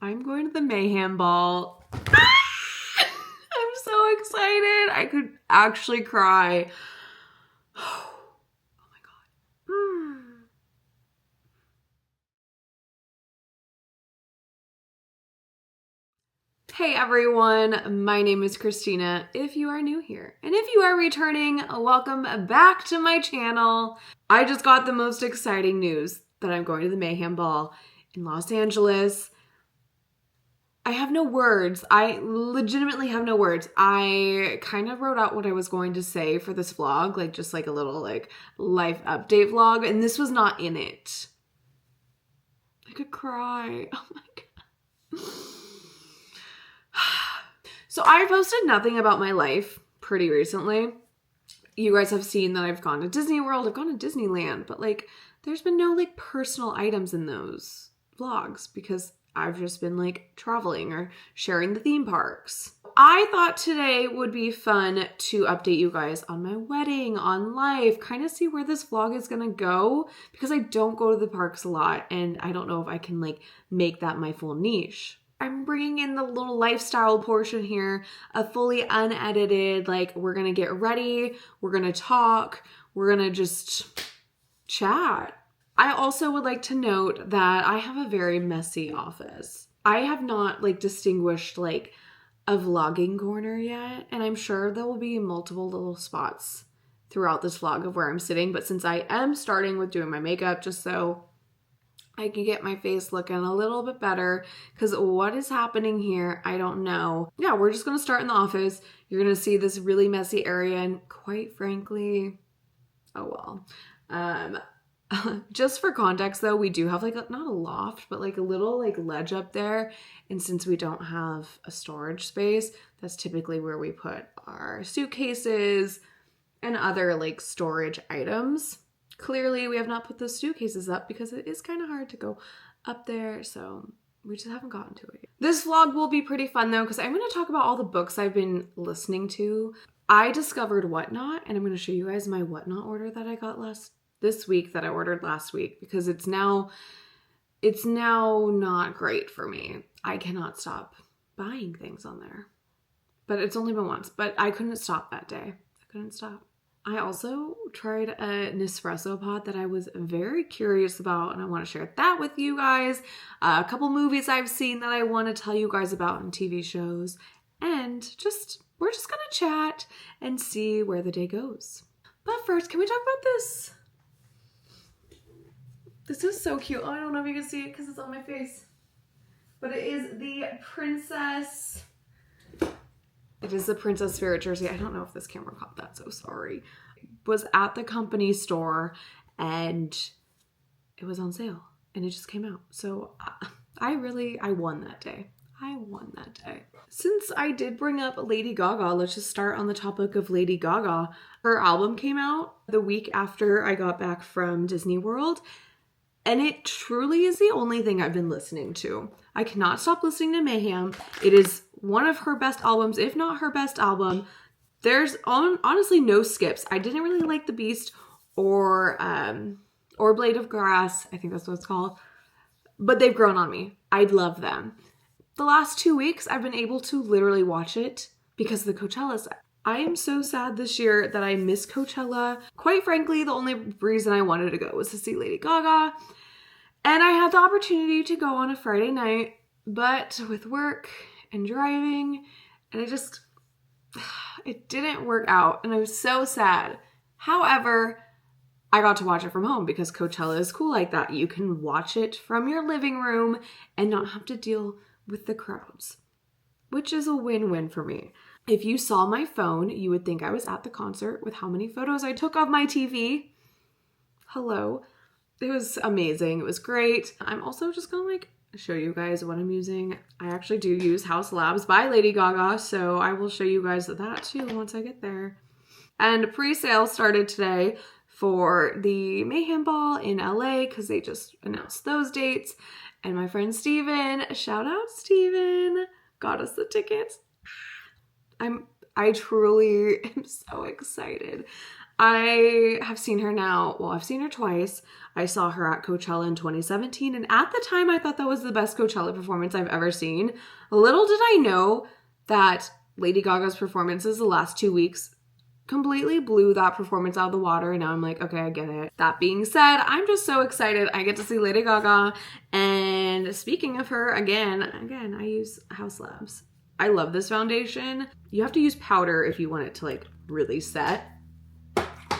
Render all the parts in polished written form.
I'm going to the Mayhem Ball. I'm so excited. I could actually cry. Oh my God. Hey everyone, my name is Christina if you are new here. And if you are returning, welcome back to my channel. I just got the most exciting news that I'm going to the Mayhem Ball in Los Angeles. I have no words. I legitimately have no words. I kind of wrote out what I was going to say for this vlog, like just like a little like life update vlog, and this was not in it. I could cry. Oh my God. So I posted nothing about my life pretty recently. You guys have seen that I've gone to Disney World, I've gone to Disneyland, but like there's been no like personal items in those vlogs because I've just been like traveling or sharing the theme parks. I thought today would be fun to update you guys on my wedding, on life, kind of see where this vlog is gonna go because I don't go to the parks a lot and I don't know if I can like make that my full niche. I'm bringing in the little lifestyle portion here, a fully unedited, like we're gonna get ready, we're gonna talk, we're gonna just chat. I also would like to note that I have a very messy office. I have not like distinguished like a vlogging corner yet, and I'm sure there will be multiple little spots throughout this vlog of where I'm sitting, but since I am starting with doing my makeup just so I can get my face looking a little bit better because what is happening here, I don't know. Yeah, we're just gonna start in the office. You're gonna see this really messy area and quite frankly, oh well. Just for context though, we do have like not a loft, but like a little like ledge up there. And since we don't have a storage space, that's typically where we put our suitcases and other like storage items. Clearly, we have not put those suitcases up because it is kind of hard to go up there, so we just haven't gotten to it. This vlog will be pretty fun though because I'm going to talk about all the books I've been listening to. I discovered Whatnot, and I'm going to show you guys my Whatnot order that I got this week that I ordered last week because it's now not great for me. I cannot stop buying things on there. But it's only been once, but I couldn't stop that day. I couldn't stop. I also tried a Nespresso pod that I was very curious about, and I want to share that with you guys. A couple movies I've seen that I want to tell you guys about in TV shows, and we're just gonna chat and see where the day goes. But first, can we talk about this? This is so cute. Oh, I don't know if you can see it because it's on my face, but it is the Princess. It is the Princess Spirit jersey. I don't know if this camera caught that, so sorry. It was at the company store and it was on sale and it just came out. So I won that day. I won that day. Since I did bring up Lady Gaga, let's just start on the topic of Lady Gaga. Her album came out the week after I got back from Disney World. And it truly is the only thing I've been listening to. I cannot stop listening to Mayhem. It is one of her best albums, if not her best album. There's honestly no skips. I didn't really like The Beast or Blade of Grass. I think that's what it's called. But they've grown on me. I love them. The last 2 weeks, I've been able to literally watch it because of the Coachella set. I am so sad this year that I missed Coachella. Quite frankly, the only reason I wanted to go was to see Lady Gaga. And I had the opportunity to go on a Friday night, but with work and driving, and it didn't work out, and I was so sad. However, I got to watch it from home because Coachella is cool like that. You can watch it from your living room and not have to deal with the crowds, which is a win-win for me. If you saw my phone, you would think I was at the concert with how many photos I took of my TV. Hello. It was amazing. It was great. I'm also just gonna like show you guys what I'm using. I actually do use House Labs by Lady Gaga, so I will show you guys that too once I get there. And pre-sale started today for the Mayhem Ball in LA because they just announced those dates. And my friend Steven, shout out Steven, got us the tickets. I truly am so excited. I have seen her now. Well, I've seen her twice. I saw her at Coachella in 2017. And at the time, I thought that was the best Coachella performance I've ever seen. Little did I know that Lady Gaga's performances the last 2 weeks completely blew that performance out of the water. And now I'm like, okay, I get it. That being said, I'm just so excited. I get to see Lady Gaga. And speaking of her, again, I use House Labs. I love this foundation. You have to use powder if you want it to like really set.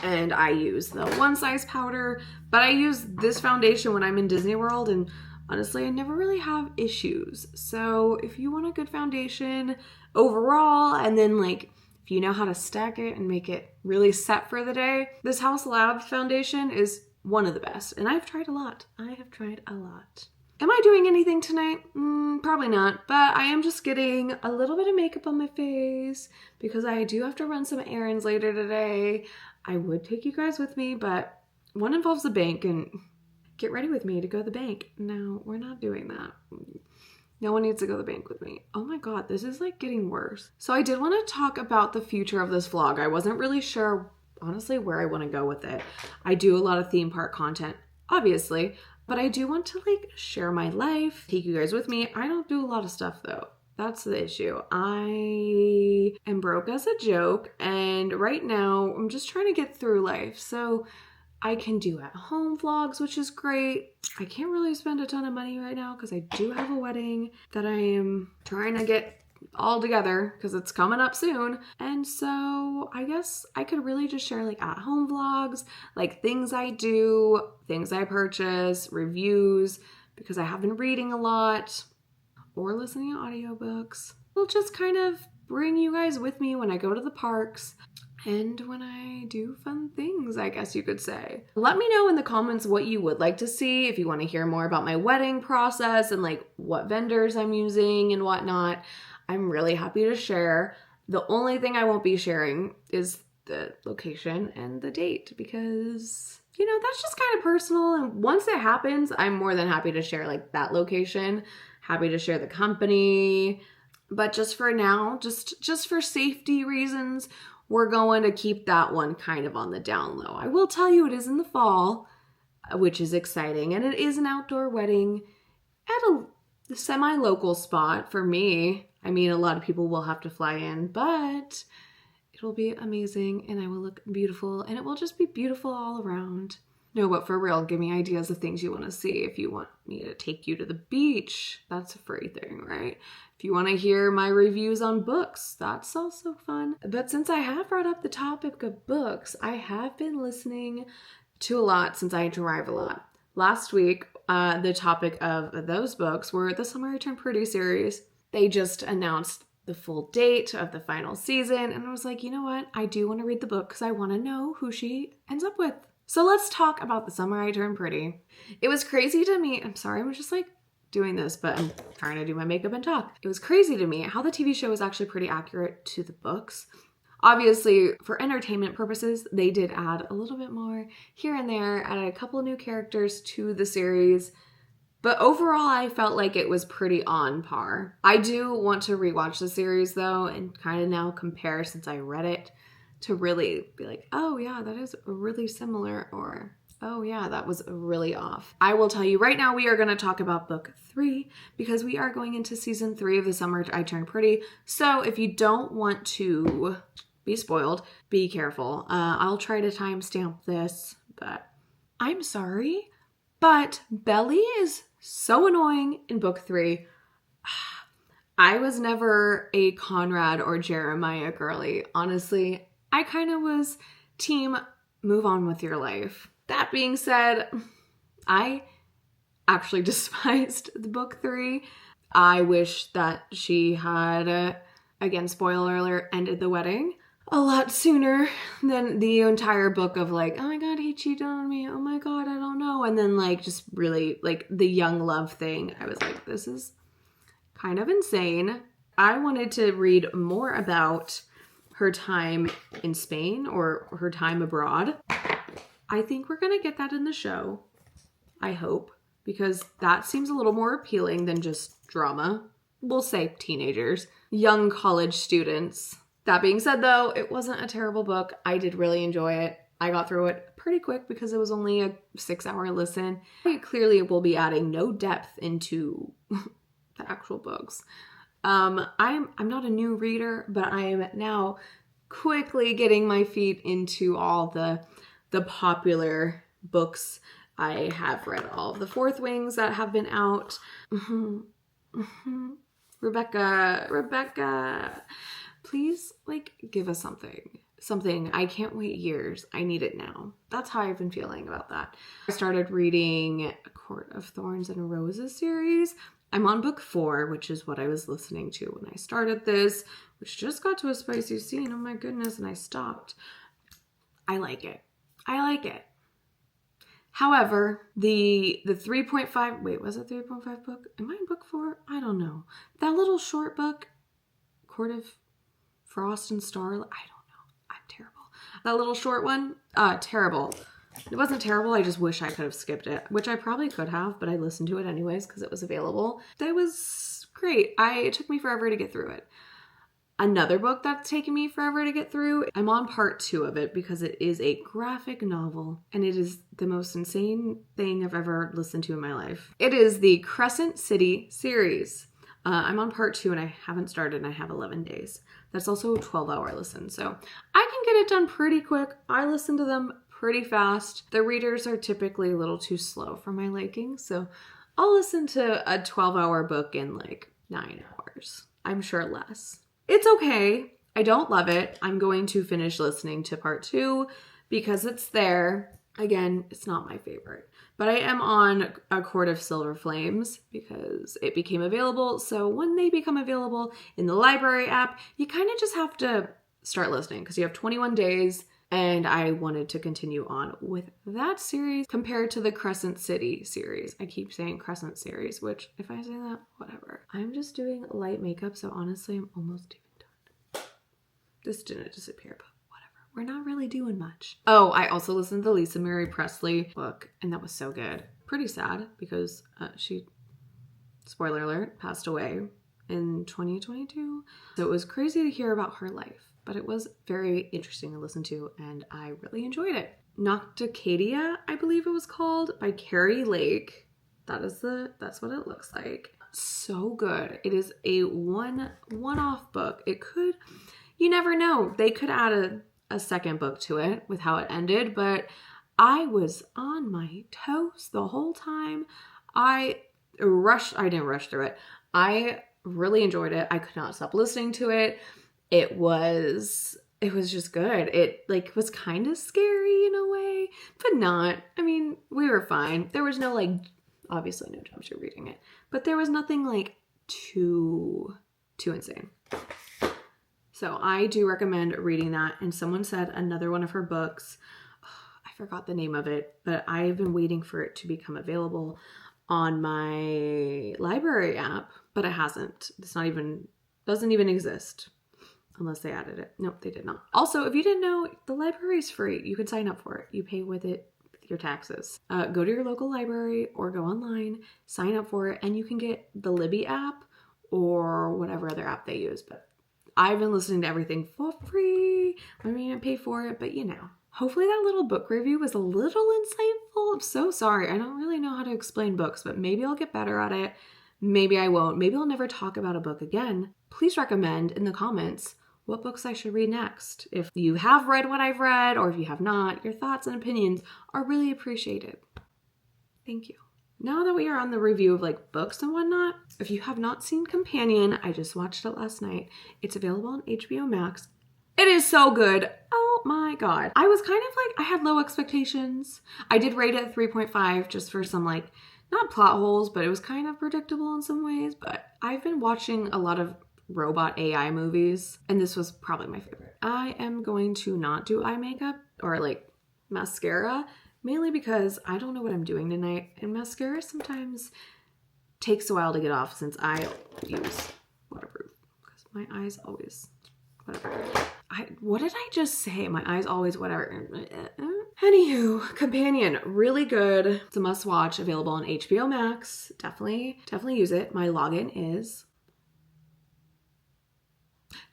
And I use the one size powder, but I use this foundation when I'm in Disney World, and honestly, I never really have issues. So if you want a good foundation overall, and then like if you know how to stack it and make it really set for the day, this House Lab foundation is one of the best. And I've tried a lot. I have tried a lot. Am I doing anything tonight? Probably not, but I am just getting a little bit of makeup on my face because I do have to run some errands later today. I would take you guys with me, but one involves the bank, and get ready with me to go to the bank. No, we're not doing that. No one needs to go to the bank with me. Oh my God, this is like getting worse. So I did want to talk about the future of this vlog. I wasn't really sure, honestly, where I want to go with it. I do a lot of theme park content, obviously, but I do want to like share my life, take you guys with me. I don't do a lot of stuff though. That's the issue. I am broke as a joke, and right now I'm just trying to get through life. So I can do at home vlogs, which is great. I can't really spend a ton of money right now because I do have a wedding that I am trying to get all together because it's coming up soon. And so I guess I could really just share like at home vlogs, like things I do, things I purchase, reviews, because I have been reading a lot or listening to audiobooks. I'll just kind of bring you guys with me when I go to the parks and when I do fun things, I guess you could say. Let me know in the comments what you would like to see, if you want to hear more about my wedding process and like what vendors I'm using and whatnot. I'm really happy to share. The only thing I won't be sharing is the location and the date because, you know, that's just kind of personal. And once it happens, I'm more than happy to share like that location, happy to share the company. But just for now, just for safety reasons, we're going to keep that one kind of on the down low. I will tell you it is in the fall, which is exciting. And it is an outdoor wedding at a semi-local spot for me. I mean, a lot of people will have to fly in, but it'll be amazing and I will look beautiful and it will just be beautiful all around. No, but for real, give me ideas of things you want to see. If you want me to take you to the beach, that's a free thing, right? If you want to hear my reviews on books, that's also fun. But since I have brought up the topic of books, I have been listening to a lot since I drive a lot. Last week, the topic of those books were the Summer I Turned Pretty series. They just announced the full date of the final season, and I was like, you know what? I do want to read the book because I want to know who she ends up with. So let's talk about The Summer I Turned Pretty. It was crazy to me. I'm sorry, I'm just like doing this, but I'm trying to do my makeup and talk. It was crazy to me how the TV show is actually pretty accurate to the books. Obviously, for entertainment purposes, they did add a little bit more here and there, added a couple new characters to the series. But overall, I felt like it was pretty on par. I do want to rewatch the series though and kind of now compare since I read it to really be like, oh yeah, that is really similar, or oh yeah, that was really off. I will tell you right now, we are going to talk about book 3 because we are going into season 3 of The Summer I Turned Pretty. So if you don't want to be spoiled, be careful. I'll try to timestamp this, but I'm sorry, but Belly is so annoying in book 3. I was never a Conrad or Jeremiah girly. Honestly, I kind of was team move on with your life. That being said, I actually despised the book 3. I wish that she had, again, spoiler alert, ended the wedding a lot sooner than the entire book of like, oh my God, he cheated on me. Oh my God, I don't know. And then like just really like the young love thing. I was like, this is kind of insane. I wanted to read more about her time in Spain or her time abroad. I think we're going to get that in the show. I hope, because that seems a little more appealing than just drama. We'll say teenagers, young college students. That being said though, it wasn't a terrible book. I did really enjoy it. I got through it pretty quick because it was only a 6-hour listen. I clearly will be adding no depth into the actual books. I'm not a new reader, but I am now quickly getting my feet into all the popular books. I have read all of the Fourth Wings that have been out. Rebecca, please, like, give us something. I can't wait years. I need it now. That's how I've been feeling about that. I started reading A Court of Thorns and Roses series. I'm on book 4, which is what I was listening to when I started this, which just got to a spicy scene. Oh my goodness, and I stopped. I like it. However, the 3.5, wait, was it 3.5 book? Am I in book 4? I don't know. That little short book, Court of Frost and Starlight, I don't know. I'm terrible. That little short one, terrible. It wasn't terrible, I just wish I could have skipped it, which I probably could have, but I listened to it anyways because it was available. That was great. It took me forever to get through it. Another book that's taken me forever to get through, I'm on part 2 of it because it is a graphic novel and it is the most insane thing I've ever listened to in my life. It is the Crescent City series. I'm on part 2 and I haven't started and I have 11 days. That's also a 12-hour listen, so I can get it done pretty quick. I listen to them pretty fast. The readers are typically a little too slow for my liking, so I'll listen to a 12-hour book in like 9 hours. I'm sure less. It's okay. I don't love it. I'm going to finish listening to part 2 because it's there. Again, it's not my favorite. But I am on A Court of Silver Flames because it became available. So when they become available in the library app, you kind of just have to start listening because you have 21 days. And I wanted to continue on with that series compared to the Crescent City series. I keep saying Crescent series, which if I say that, whatever. I'm just doing light makeup, so honestly, I'm almost even done. This didn't disappear, but whatever. We're not really doing much. Oh, I also listened to the Lisa Mary Presley book, and that was so good. Pretty sad because she, spoiler alert, passed away in 2022. So it was crazy to hear about her life. But it was very interesting to listen to, and I really enjoyed it. Nocticadia, I believe it was called, by Carrie Lake. That's what it looks like. So good. It is a one-off book. It could, you never know. They could add a second book to it with how it ended, but I was on my toes the whole time. I didn't rush through it. I really enjoyed it. I could not stop listening to it. It was just good. It like was kind of scary in a way, but not. I mean, we were fine. There was no like, obviously no jump scare reading it, but there was nothing like too insane. So I do recommend reading that. And someone said another one of her books, I forgot the name of it, but I've been waiting for it to become available on my library app, but it hasn't. Doesn't even exist. Unless they added it. Nope, they did not. Also, if you didn't know, the library is free. You can sign up for it. You pay with it with your taxes. Go to your local library or go online, sign up for it, and you can get the Libby app or whatever other app they use. But I've been listening to everything for free. I mean, I pay for it, but you know. Hopefully that little book review was a little insightful. I'm so sorry. I don't really know how to explain books, but maybe I'll get better at it. Maybe I won't. Maybe I'll never talk about a book again. Please recommend in the comments what books I should read next. If you have read what I've read, or if you have not, your thoughts and opinions are really appreciated. Thank you. Now that we are on the review of like books and whatnot, if you have not seen Companion, I just watched it last night. It's available on HBO Max. It is so good. Oh my God. I was kind of like, I had low expectations. I did rate it 3.5 just for some like, not plot holes, but it was kind of predictable in some ways. But I've been watching a lot of robot AI movies, and this was probably my favorite. I am going to not do eye makeup or like mascara, mainly because I don't know what I'm doing tonight, and mascara sometimes takes a while to get off since I use waterproof because my eyes always whatever. What did I just say? My eyes always whatever. Anywho, Companion, really good. It's a must watch, available on HBO Max. Definitely use it. My login is,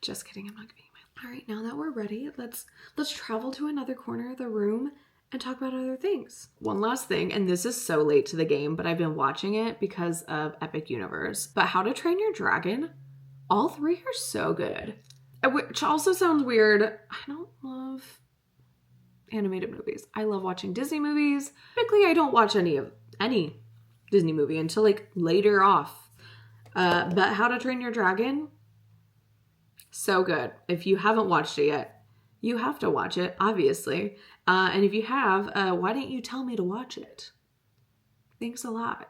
just kidding, I'm not giving you All right, now that we're ready, let's travel to another corner of the room and talk about other things. One last thing, and this is so late to the game, but I've been watching it because of Epic Universe. But How to Train Your Dragon, all three are so good. Which also sounds weird. I don't love animated movies. I love watching Disney movies. Typically, I don't watch any Disney movie until like later off. But How to Train Your Dragon, so good. If you haven't watched it yet, you have to watch it, obviously. And if you have, why didn't you tell me to watch it? Thanks a lot.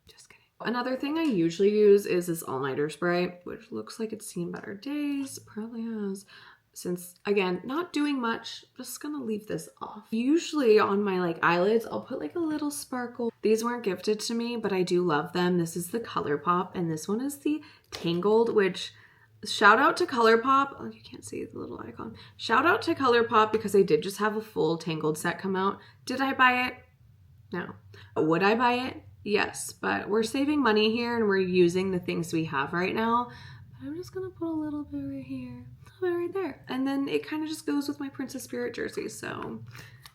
Just kidding. Another thing I usually use is this all-nighter spray, which looks like it's seen better days. Probably has. Since, again, not doing much, just gonna leave this off. Usually on my like eyelids, I'll put like a little sparkle. These weren't gifted to me, but I do love them. This is the ColourPop, and this one is the Tangled, which shout out to ColourPop. Oh, you can't see the little icon. Shout out to ColourPop because they did just have a full Tangled set come out. Did I buy it? No. Would I buy it? Yes, but we're saving money here and we're using the things we have right now. But I'm just gonna put a little bit right here, a little bit right there. And then it kind of just goes with my Princess Spirit jersey. So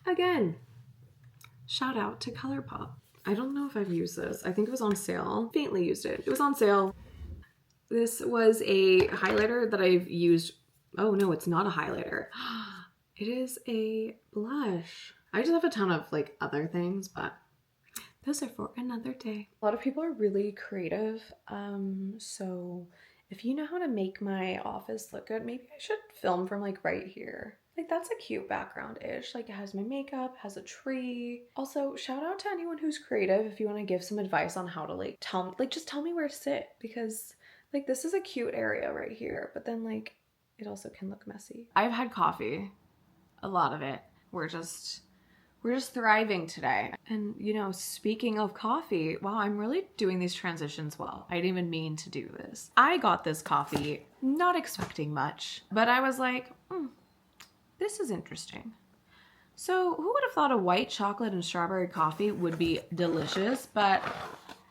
again, shout out to ColourPop. I don't know if I've used this. I think it was on sale. Faintly used it. It was on sale. This was a highlighter that I've used. Oh no, it's not a highlighter. It is a blush. I just have a ton of like other things, but those are for another day. A lot of people are really creative. So if you know how to make my office look good, maybe I should film from like right here. Like that's a cute background-ish. Like it has my makeup, has a tree. Also, shout out to anyone who's creative if you want to give some advice on how to like just tell me where to sit, because like this is a cute area right here, but then like it also can look messy. I've had coffee, a lot of it. We're just thriving today. And you know, speaking of coffee, wow, I'm really doing these transitions well. I didn't even mean to do this. I got this coffee not expecting much, but I was like, this is interesting. So who would have thought a white chocolate and strawberry coffee would be delicious? But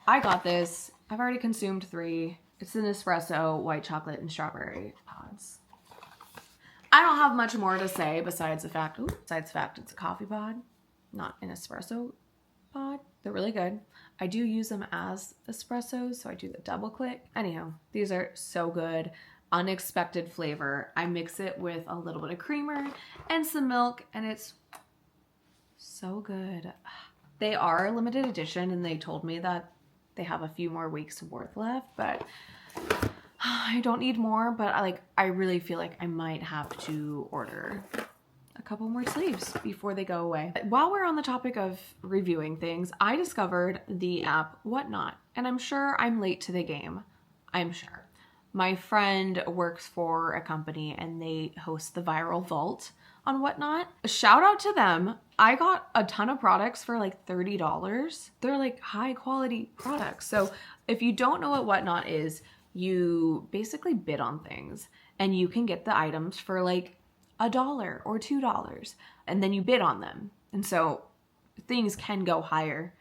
I got this. I've already consumed 3. It's an Nespresso white chocolate and strawberry pods. I don't have much more to say besides the fact it's a coffee pod, not an espresso pod. They're really good. I do use them as espressos, so I do the double click. Anyhow, these are so good. Unexpected flavor. I mix it with a little bit of creamer and some milk, and it's so good. They are limited edition, and they told me that they have a few more weeks worth left, but I don't need more. But I really feel like I might have to order a couple more sleeves before they go away. While we're on the topic of reviewing things, I discovered the app Whatnot, and I'm sure I'm late to the game. I'm sure. My friend works for a company and they host the Viral Vault on Whatnot. Shout out to them. I got a ton of products for like $30. They're like high quality products. So if you don't know what Whatnot is, you basically bid on things and you can get the items for like $1 or $2, and then you bid on them. And so things can go higher,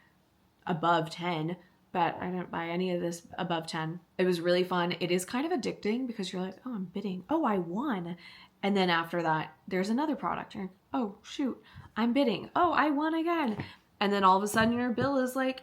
above 10, but I didn't buy any of this above 10. It was really fun. It is kind of addicting because you're like, oh, I'm bidding. Oh, I won. And then after that, there's another product. You're like, oh, shoot, I'm bidding. Oh, I won again. And then all of a sudden your bill is like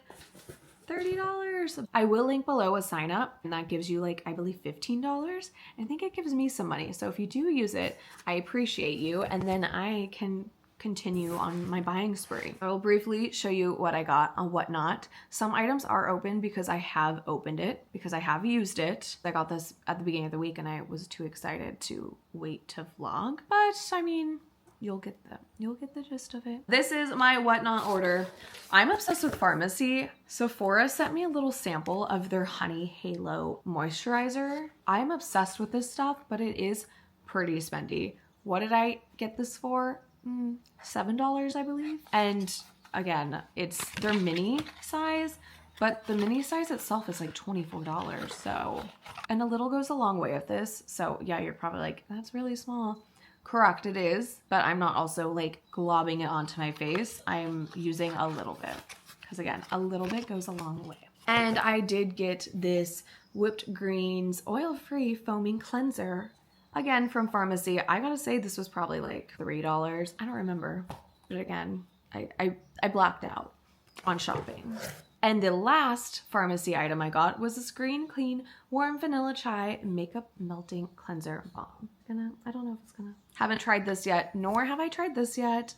$30. I will link below a sign up, and that gives you like, I believe $15. I think it gives me some money. So if you do use it, I appreciate you. And then I can continue on my buying spree. I will briefly show you what I got on Whatnot. Some items are open because I have opened it, because I have used it. I got this at the beginning of the week and I was too excited to wait to vlog. But I mean, you'll get the gist of it. This is my Whatnot order. I'm obsessed with Pharmacy. Sephora sent me a little sample of their Honey Halo moisturizer. I'm obsessed with this stuff, but it is pretty spendy. What did I get this for? $7, I believe. And again, it's their mini size, but the mini size itself is like $24. So, and a little goes a long way with this. So yeah, you're probably like, that's really small. Correct, it is, but I'm not also like globbing it onto my face. I'm using a little bit because again, a little bit goes a long way. And I did get this Whipped Greens oil-free foaming cleanser. Again, from pharmacy. I gotta say this was probably like $3. I don't remember. But again, I blacked out on shopping. And the last pharmacy item I got was a Screen Clean Warm Vanilla Chai Makeup Melting Cleanser Balm. I don't know if it's gonna. Haven't tried this yet, nor have I tried this yet.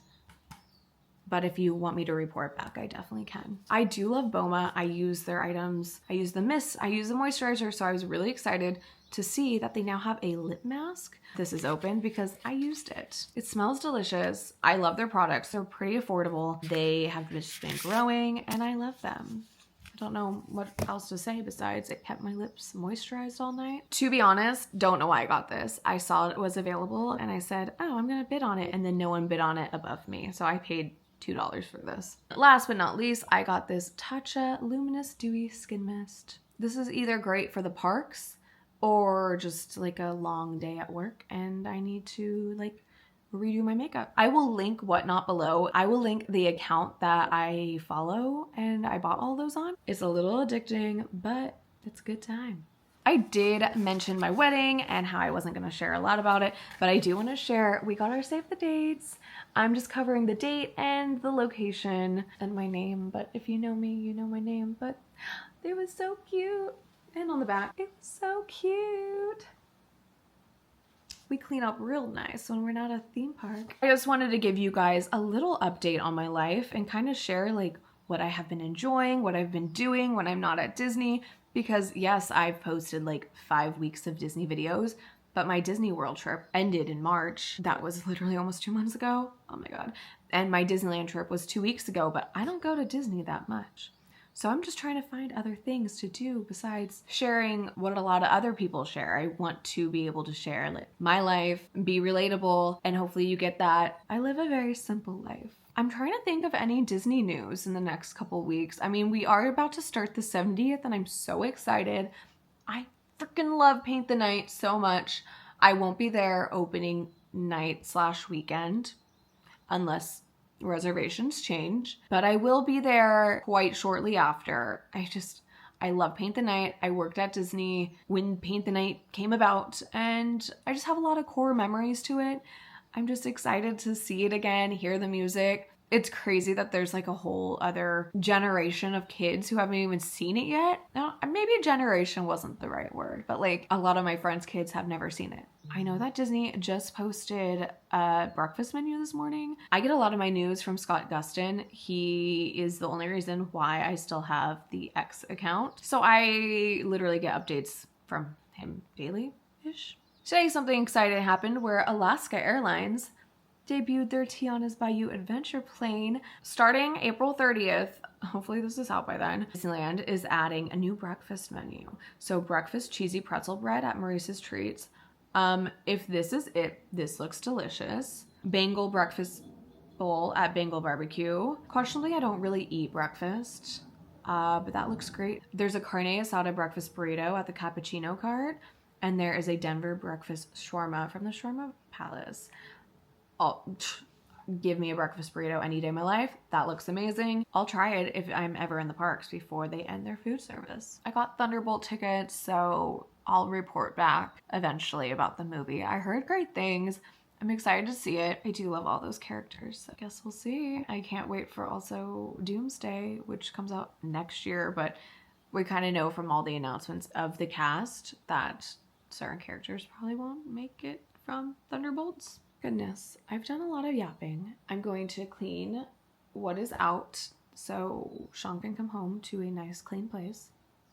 But if you want me to report back, I definitely can. I do love Boma. I use their items. I use the mist. I use the moisturizer. So I was really excited to see that they now have a lip mask. This is open because I used it. It smells delicious. I love their products. They're pretty affordable. They have just been growing and I love them. I don't know what else to say besides it kept my lips moisturized all night. To be honest, don't know why I got this. I saw it was available and I said, oh, I'm gonna bid on it. And then no one bid on it above me. So I paid $2 for this. Last but not least, I got this Tatcha Luminous Dewy Skin Mist. This is either great for the parks or just like a long day at work and I need to like redo my makeup. I will link Whatnot below. I will link the account that I follow and I bought all those on. It's a little addicting, but it's a good time. I did mention my wedding and how I wasn't gonna share a lot about it, but I do wanna share, we got our save the dates. I'm just covering the date and the location and my name, but if you know me, you know my name, but it was so cute. And on the back, it was so cute. We clean up real nice when we're not at a theme park. I just wanted to give you guys a little update on my life and kind of share like what I have been enjoying, what I've been doing when I'm not at Disney. Because yes, I've posted like 5 weeks of Disney videos, but my Disney World trip ended in March. That was literally almost 2 months ago. Oh my God. And my Disneyland trip was 2 weeks ago, but I don't go to Disney that much. So I'm just trying to find other things to do besides sharing what a lot of other people share. I want to be able to share like my life, be relatable, and hopefully you get that. I live a very simple life. I'm trying to think of any Disney news in the next couple weeks. I mean, we are about to start the 70th and I'm so excited. I freaking love Paint the Night so much. I won't be there opening night / weekend unless reservations change, but I will be there quite shortly after. I love Paint the Night. I worked at Disney when Paint the Night came about and I just have a lot of core memories to it. I'm just excited to see it again, hear the music. It's crazy that there's like a whole other generation of kids who haven't even seen it yet. Now, maybe generation wasn't the right word, but like a lot of my friends' kids have never seen it. I know that Disney just posted a breakfast menu this morning. I get a lot of my news from Scott Gustin. He is the only reason why I still have the X account. So I literally get updates from him daily-ish. Today, something exciting happened where Alaska Airlines debuted their Tiana's Bayou Adventure plane. Starting April 30th, hopefully this is out by then, Disneyland is adding a new breakfast menu. So breakfast cheesy pretzel bread at Maurice's Treats. If this is it, this looks delicious. Bengal breakfast bowl at Bengal Barbecue. Questionably, I don't really eat breakfast, but that looks great. There's a carne asada breakfast burrito at the Cappuccino Cart. And there is a Denver breakfast shawarma from the Shawarma Palace. Oh, give me a breakfast burrito any day of my life. That looks amazing. I'll try it if I'm ever in the parks before they end their food service. I got Thunderbolt tickets, so I'll report back eventually about the movie. I heard great things. I'm excited to see it. I do love all those characters. I guess we'll see. I can't wait for also Doomsday, which comes out next year, but we kind of know from all the announcements of the cast that certain characters probably won't make it from Thunderbolts. Goodness, I've done a lot of yapping. I'm going to clean what is out so Sean can come home to a nice clean place,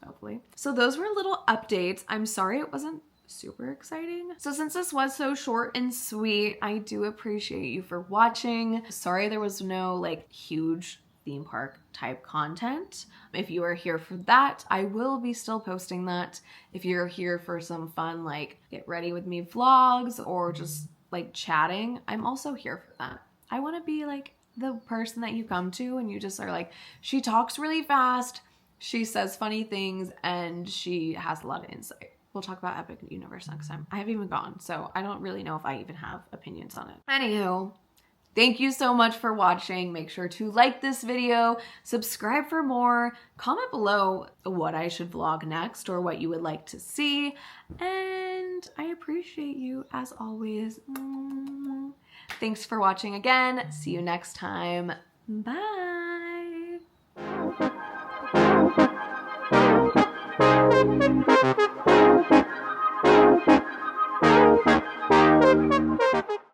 hopefully. So those were little updates. I'm sorry it wasn't super exciting. So since this was so short and sweet, I do appreciate you for watching. Sorry there was no like huge theme park type content. If you are here for that, I will be still posting that. If you're here for some fun like get ready with me vlogs or just like chatting, I'm also here for that. I want to be like the person that you come to and you just are like, she talks really fast, she says funny things, and she has a lot of insight. We'll talk about Epic Universe next time. I haven't even gone, so I don't really know if I even have opinions on it. Anywho, Thank you so much for watching. Make sure to like this video, subscribe for more, comment below what I should vlog next or what you would like to see, and I appreciate you as always. Thanks for watching again. See you next time. Bye.